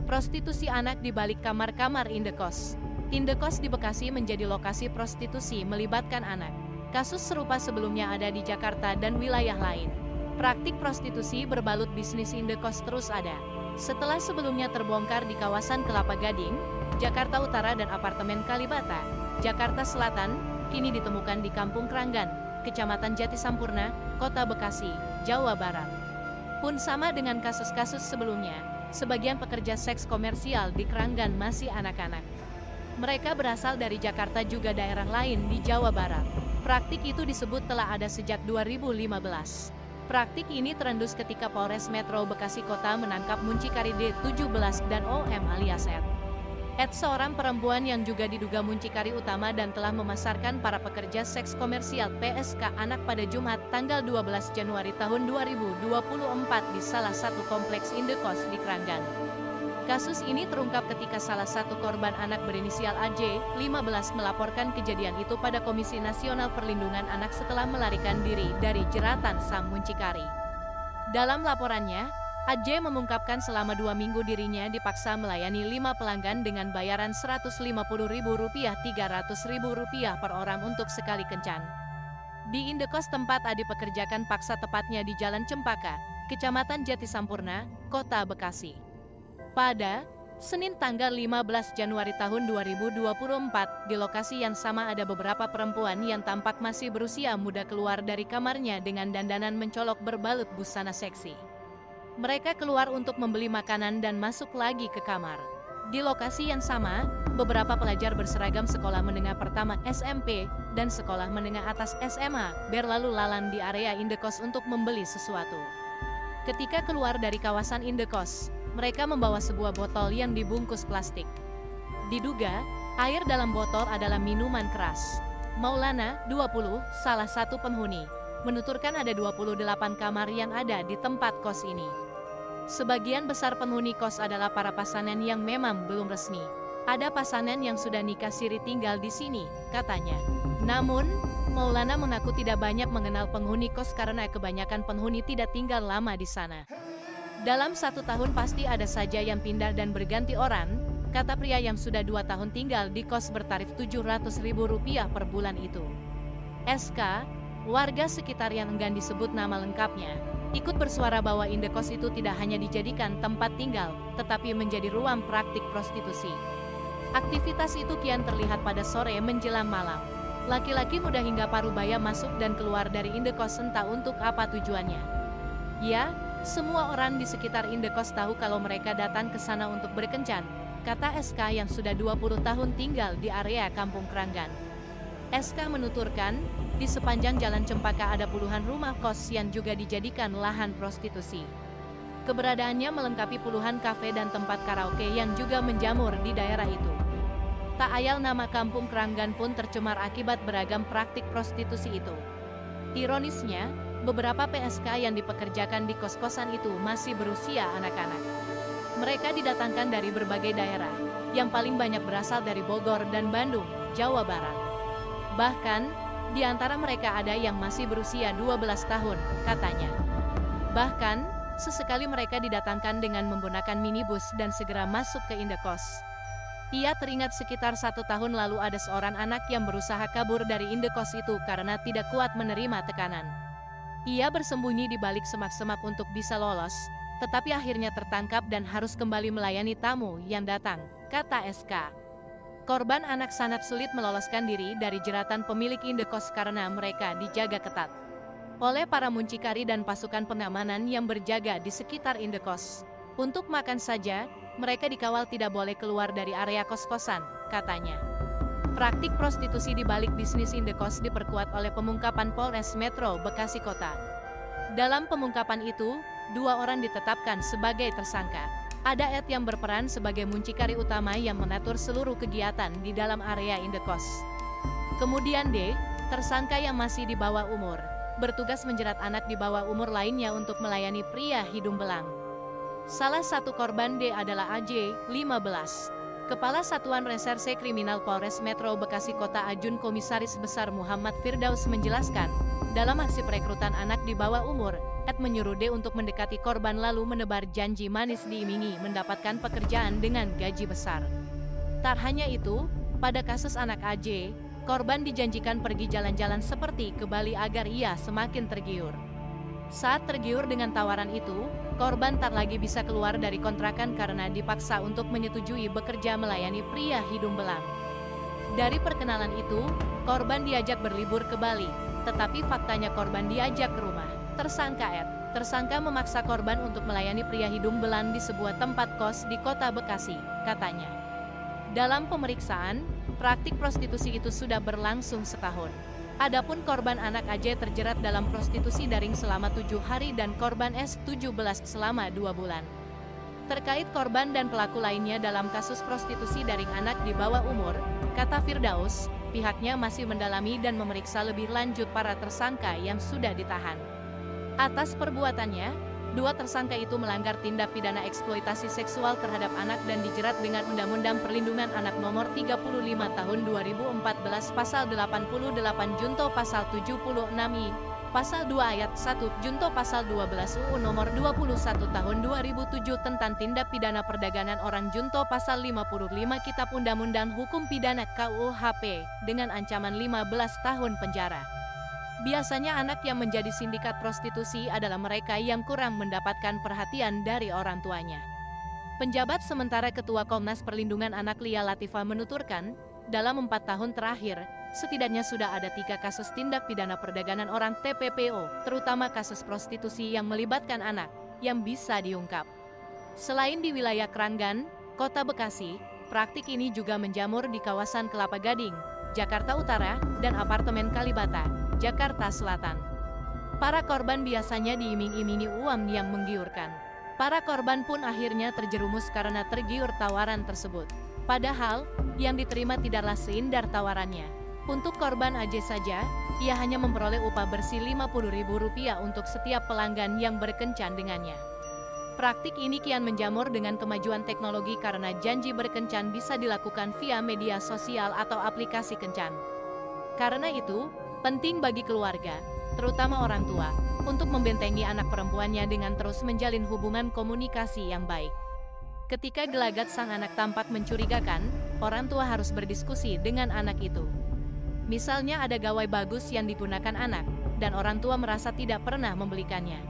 Prostitusi anak di balik kamar-kamar indekos. Indekos di Bekasi menjadi lokasi prostitusi melibatkan anak. Kasus serupa sebelumnya ada di Jakarta dan wilayah lain. Praktik prostitusi berbalut bisnis indekos terus ada. Setelah sebelumnya terbongkar di kawasan Kelapa Gading, Jakarta Utara dan apartemen Kalibata, Jakarta Selatan, kini ditemukan di Kampung Kranggan, Kecamatan Jatisampurna, Kota Bekasi, Jawa Barat. Pun sama dengan kasus-kasus sebelumnya, sebagian pekerja seks komersial di Kranggan masih anak-anak. Mereka berasal dari Jakarta juga daerah lain di Jawa Barat. Praktik itu disebut telah ada sejak 2015. Praktik ini terendus ketika Polres Metro Bekasi Kota menangkap muncikari D17 dan OM alias Ed. Ed seorang perempuan yang juga diduga muncikari utama dan telah memasarkan para pekerja seks komersial PSK anak pada Jumat tanggal 12 Januari tahun 2024 di salah satu kompleks indekos di Kranggan. Kasus ini terungkap ketika salah satu korban anak berinisial AJ, 15 melaporkan kejadian itu pada Komisi Nasional Perlindungan Anak setelah melarikan diri dari jeratan sang muncikari. Dalam laporannya, AJ mengungkapkan selama 2 minggu dirinya dipaksa melayani 5 pelanggan dengan bayaran Rp150.000, Rp300.000 per orang untuk sekali kencan. Di indekos tempat Adi pekerjakan paksa tepatnya di Jalan Cempaka, Kecamatan Jatisampurna, Kota Bekasi. Pada Senin tanggal 15 Januari tahun 2024, di lokasi yang sama ada beberapa perempuan yang tampak masih berusia muda keluar dari kamarnya dengan dandanan mencolok berbalut busana seksi. Mereka keluar untuk membeli makanan dan masuk lagi ke kamar. Di lokasi yang sama, beberapa pelajar berseragam sekolah menengah pertama SMP dan sekolah menengah atas SMA berlalu lalang di area indekos untuk membeli sesuatu. Ketika keluar dari kawasan indekos, mereka membawa sebuah botol yang dibungkus plastik. Diduga, air dalam botol adalah minuman keras. Maulana, 20, salah satu penghuni, menuturkan ada 28 kamar yang ada di tempat kos ini. Sebagian besar penghuni kos adalah para pasangan yang memang belum resmi. Ada pasangan yang sudah nikah siri tinggal di sini, katanya. Namun, Maulana mengaku tidak banyak mengenal penghuni kos karena kebanyakan penghuni tidak tinggal lama di sana. Dalam 1 tahun pasti ada saja yang pindah dan berganti orang, kata pria yang sudah 2 tahun tinggal di kos bertarif Rp700.000 per bulan itu. SK, warga sekitar yang enggan disebut nama lengkapnya, ikut bersuara bahwa indekos itu tidak hanya dijadikan tempat tinggal, tetapi menjadi ruang praktik prostitusi. Aktivitas itu kian terlihat pada sore menjelang malam. Laki-laki muda hingga parubaya masuk dan keluar dari indekos entah untuk apa tujuannya. Ya, semua orang di sekitar indekos tahu kalau mereka datang ke sana untuk berkencan, kata SK yang sudah 20 tahun tinggal di area Kampung Kranggan. SK menuturkan, di sepanjang Jalan Cempaka ada puluhan rumah kos yang juga dijadikan lahan prostitusi. Keberadaannya melengkapi puluhan kafe dan tempat karaoke yang juga menjamur di daerah itu. Tak ayal nama Kampung Kranggan pun tercemar akibat beragam praktik prostitusi itu. Ironisnya, beberapa PSK yang dipekerjakan di kos-kosan itu masih berusia anak-anak. Mereka didatangkan dari berbagai daerah, yang paling banyak berasal dari Bogor dan Bandung, Jawa Barat. Bahkan, di antara mereka ada yang masih berusia 12 tahun, katanya. Bahkan, sesekali mereka didatangkan dengan menggunakan minibus dan segera masuk ke indekos. Ia teringat sekitar 1 tahun lalu ada seorang anak yang berusaha kabur dari indekos itu karena tidak kuat menerima tekanan. Ia bersembunyi di balik semak-semak untuk bisa lolos, tetapi akhirnya tertangkap dan harus kembali melayani tamu yang datang, kata SK. Korban anak sangat sulit meloloskan diri dari jeratan pemilik indekos karena mereka dijaga ketat oleh para muncikari dan pasukan pengamanan yang berjaga di sekitar indekos. Untuk makan saja, mereka dikawal tidak boleh keluar dari area kos-kosan, katanya. Praktik prostitusi di balik bisnis indekos diperkuat oleh pengungkapan Polres Metro Bekasi Kota. Dalam pengungkapan itu, 2 orang ditetapkan sebagai tersangka. Ada Ed yang berperan sebagai muncikari utama yang mengatur seluruh kegiatan di dalam area indekos. Kemudian D, tersangka yang masih di bawah umur, bertugas menjerat anak di bawah umur lainnya untuk melayani pria hidung belang. Salah satu korban D adalah AJ, 15. Kepala Satuan Reserse Kriminal Polres Metro Bekasi Kota Ajun Komisaris Besar Muhammad Firdaus menjelaskan, dalam aksi perekrutan anak di bawah umur, Ed menyuruh D untuk mendekati korban lalu menebar janji manis diiming-imingi mendapatkan pekerjaan dengan gaji besar. Tak hanya itu, pada kasus anak AJ, korban dijanjikan pergi jalan-jalan seperti ke Bali agar ia semakin tergiur. Saat tergiur dengan tawaran itu, korban tak lagi bisa keluar dari kontrakan karena dipaksa untuk menyetujui bekerja melayani pria hidung belang. Dari perkenalan itu, korban diajak berlibur ke Bali, tetapi faktanya korban diajak ke rumah tersangka Ed. Tersangka memaksa korban untuk melayani pria hidung belang di sebuah tempat kos di kota Bekasi, katanya. Dalam pemeriksaan, praktik prostitusi itu sudah berlangsung setahun. Adapun korban anak AJ terjerat dalam prostitusi daring selama 7 hari dan korban S17 selama 2 bulan. Terkait korban dan pelaku lainnya dalam kasus prostitusi daring anak di bawah umur, kata Firdaus, pihaknya masih mendalami dan memeriksa lebih lanjut para tersangka yang sudah ditahan. Atas perbuatannya, 2 tersangka itu melanggar tindak pidana eksploitasi seksual terhadap anak dan dijerat dengan Undang-Undang Perlindungan Anak Nomor 35 Tahun 2014 Pasal 88 Junto Pasal 76I, Pasal 2 Ayat 1 Junto Pasal 12 UU Nomor 21 Tahun 2007 tentang Tindak Pidana Perdagangan Orang Junto Pasal 55 Kitab Undang-Undang Hukum Pidana KUHP dengan ancaman 15 tahun penjara. Biasanya anak yang menjadi sindikat prostitusi adalah mereka yang kurang mendapatkan perhatian dari orang tuanya. Penjabat sementara Ketua Komnas Perlindungan Anak Lia Latifah menuturkan, dalam 4 tahun terakhir, setidaknya sudah ada 3 kasus tindak pidana perdagangan orang TPPO, terutama kasus prostitusi yang melibatkan anak, yang bisa diungkap. Selain di wilayah Kranggan, Kota Bekasi, praktik ini juga menjamur di kawasan Kelapa Gading, Jakarta Utara, dan apartemen Kalibata, Jakarta Selatan. Para korban biasanya diiming-imingi uang yang menggiurkan. Para korban pun akhirnya terjerumus karena tergiur tawaran tersebut. Padahal, yang diterima tidaklah seindar tawarannya. Untuk korban AJ saja, ia hanya memperoleh upah bersih Rp50.000 untuk setiap pelanggan yang berkencan dengannya. Praktik ini kian menjamur dengan kemajuan teknologi karena janji berkencan bisa dilakukan via media sosial atau aplikasi kencan. Karena itu, penting bagi keluarga, terutama orang tua, untuk membentengi anak perempuannya dengan terus menjalin hubungan komunikasi yang baik. Ketika gelagat sang anak tampak mencurigakan, orang tua harus berdiskusi dengan anak itu. Misalnya ada gawai bagus yang digunakan anak, dan orang tua merasa tidak pernah membelikannya.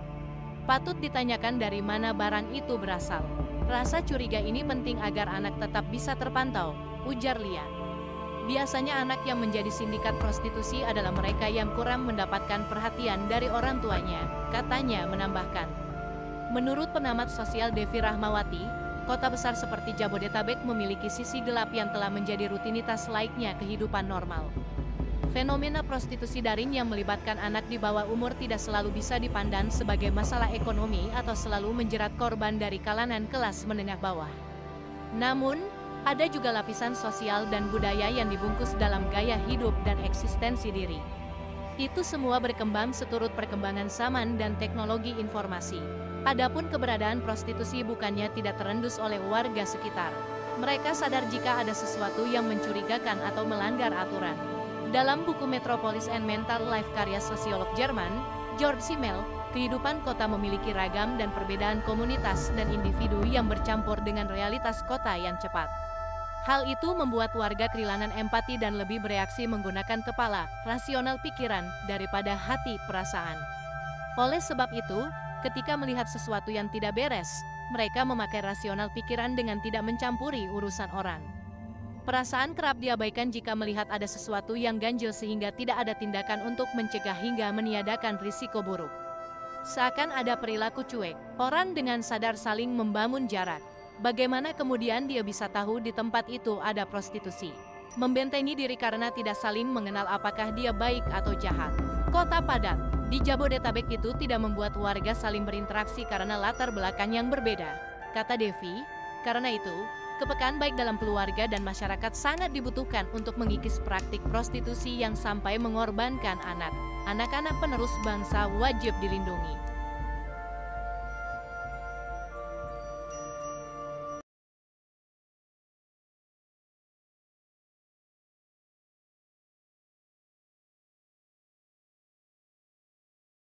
Patut ditanyakan dari mana barang itu berasal. Rasa curiga ini penting agar anak tetap bisa terpantau, ujar Lia. Biasanya anak yang menjadi sindikat prostitusi adalah mereka yang kurang mendapatkan perhatian dari orang tuanya, katanya menambahkan. Menurut pengamat sosial Devi Rahmawati, kota besar seperti Jabodetabek memiliki sisi gelap yang telah menjadi rutinitas laiknya kehidupan normal. Fenomena prostitusi daring yang melibatkan anak di bawah umur tidak selalu bisa dipandang sebagai masalah ekonomi atau selalu menjerat korban dari kalangan kelas menengah bawah. Namun, ada juga lapisan sosial dan budaya yang dibungkus dalam gaya hidup dan eksistensi diri. Itu semua berkembang seturut perkembangan zaman dan teknologi informasi. Adapun keberadaan prostitusi bukannya tidak terendus oleh warga sekitar. Mereka sadar jika ada sesuatu yang mencurigakan atau melanggar aturan. Dalam buku Metropolis and Mental Life karya sosiolog Jerman, George Simmel, kehidupan kota memiliki ragam dan perbedaan komunitas dan individu yang bercampur dengan realitas kota yang cepat. Hal itu membuat warga kehilangan empati dan lebih bereaksi menggunakan kepala, rasional pikiran, daripada hati perasaan. Oleh sebab itu, ketika melihat sesuatu yang tidak beres, mereka memakai rasional pikiran dengan tidak mencampuri urusan orang. Perasaan kerap diabaikan jika melihat ada sesuatu yang ganjil sehingga tidak ada tindakan untuk mencegah hingga meniadakan risiko buruk. Seakan ada perilaku cuek, orang dengan sadar saling membangun jarak. Bagaimana kemudian dia bisa tahu di tempat itu ada prostitusi? Membentengi diri karena tidak saling mengenal apakah dia baik atau jahat. Kota padat di Jabodetabek itu tidak membuat warga saling berinteraksi karena latar belakang yang berbeda, kata Devi. Karena itu, kepekaan baik dalam keluarga dan masyarakat sangat dibutuhkan untuk mengikis praktik prostitusi yang sampai mengorbankan anak. Anak-anak penerus bangsa wajib dilindungi.